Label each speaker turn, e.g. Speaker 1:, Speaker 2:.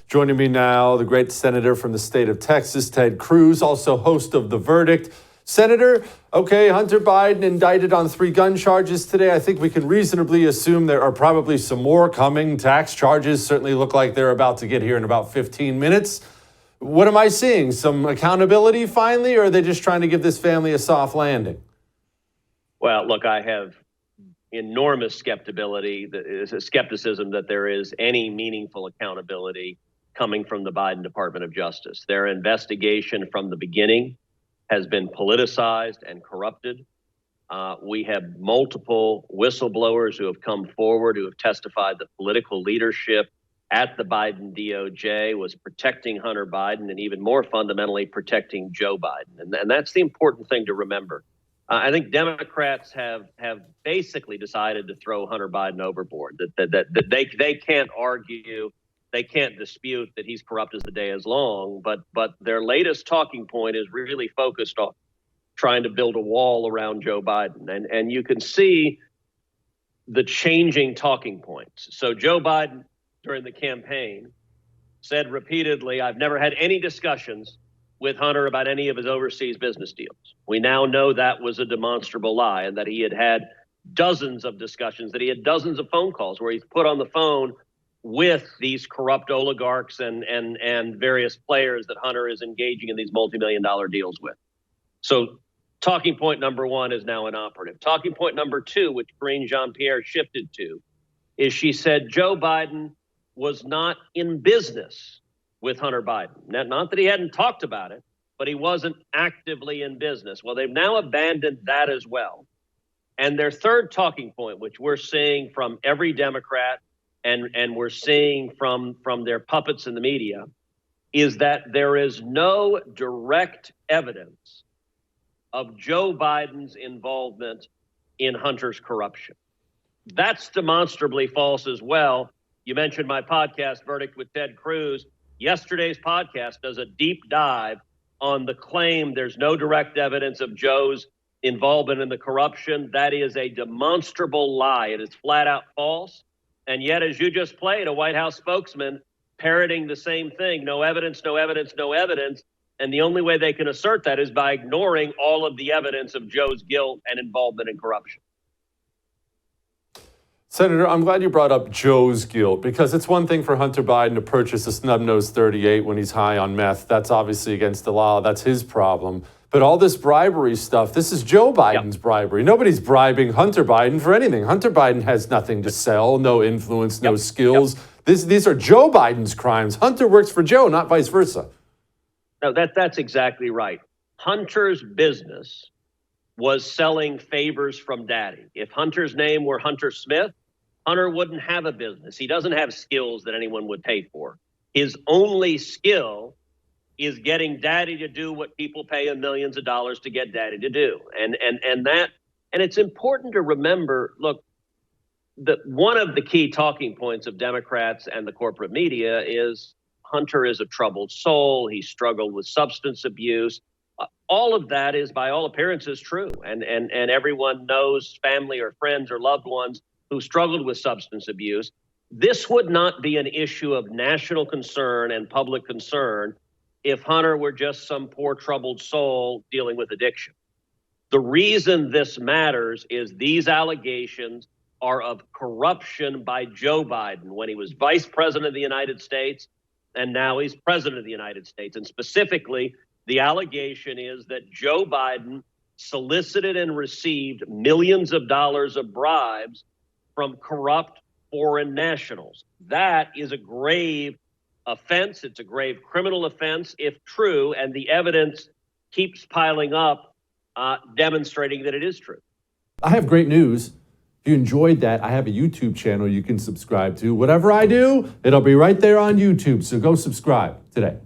Speaker 1: Joining me now, the great senator from the state of Texas, Ted Cruz, also host of The Verdict. Senator, okay, Hunter Biden indicted on 3 gun charges today. I think we can reasonably assume there are probably some more coming. Tax charges certainly look like they're about to get here in about 15 minutes. What am I seeing? Some accountability finally, or are they just trying to give this family a soft landing?
Speaker 2: Well, look, I have enormous skepticism that there is any meaningful accountability coming from the Biden Department of Justice. Their investigation from the beginning has been politicized and corrupted. We have multiple whistleblowers who have come forward who have testified that political leadership at the Biden DOJ was protecting Hunter Biden and even more fundamentally protecting Joe Biden. And that's the important thing to remember. I think Democrats have basically decided to throw Hunter Biden overboard, that they can't argue, they can't dispute that he's corrupt as the day is long, but their latest talking point is really focused on trying to build a wall around Joe Biden. And you can see the changing talking points. So Joe Biden, during the campaign, said repeatedly, I've never had any discussions with Hunter about any of his overseas business deals. We now know that was a demonstrable lie, and that he had dozens of discussions, that he had dozens of phone calls where he's put on the phone with these corrupt oligarchs and various players that Hunter is engaging in these multi-million-dollar deals with. So talking point number 1 is now inoperative. Talking point number 2, which Karine Jean-Pierre shifted to, is she said Joe Biden was not in business with Hunter Biden. Not that he hadn't talked about it, but he wasn't actively in business. Well, they've now abandoned that as well. And their third talking point, which we're seeing from every Democrat and we're seeing from their puppets in the media, is that there is no direct evidence of Joe Biden's involvement in Hunter's corruption. That's demonstrably false as well. You mentioned my podcast, Verdict with Ted Cruz. Yesterday's podcast does a deep dive on the claim there's no direct evidence of Joe's involvement in the corruption. That is a demonstrable lie. It is flat out false. And yet, as you just played, a White House spokesman parroting the same thing, no evidence, no evidence, no evidence. And the only way they can assert that is by ignoring all of the evidence of Joe's guilt and involvement in corruption.
Speaker 1: Senator, I'm glad you brought up Joe's guilt, because it's one thing for Hunter Biden to purchase a snub-nosed 38 when he's high on meth. That's obviously against the law. That's his problem. But all this bribery stuff, this is Joe Biden's bribery. Nobody's bribing Hunter Biden for anything. Hunter Biden has nothing to sell, no influence, no skills. These are Joe Biden's crimes. Hunter works for Joe, not vice versa.
Speaker 2: No, that's exactly right. Hunter's business was selling favors from daddy. If Hunter's name were Hunter Smith, Hunter wouldn't have a business. He doesn't have skills that anyone would pay for. His only skill is getting daddy to do what people pay him millions of dollars to get daddy to do. And it's important to remember, look, that one of the key talking points of Democrats and the corporate media is Hunter is a troubled soul. He struggled with substance abuse. All of that is, by all appearances, true. And everyone knows family or friends or loved ones who struggled with substance abuse. This would not be an issue of national concern and public concern if Hunter were just some poor troubled soul dealing with addiction. The reason this matters is these allegations are of corruption by Joe Biden when he was vice president of the United States, and now he's president of the United States. And specifically, the allegation is that Joe Biden solicited and received millions of dollars of bribes from corrupt foreign nationals. That is a grave offense. It's a grave criminal offense if true, and the evidence keeps piling up, demonstrating that it is true.
Speaker 1: I have great news. If you enjoyed that, I have a YouTube channel you can subscribe to. Whatever I do, it'll be right there on YouTube, so go subscribe today.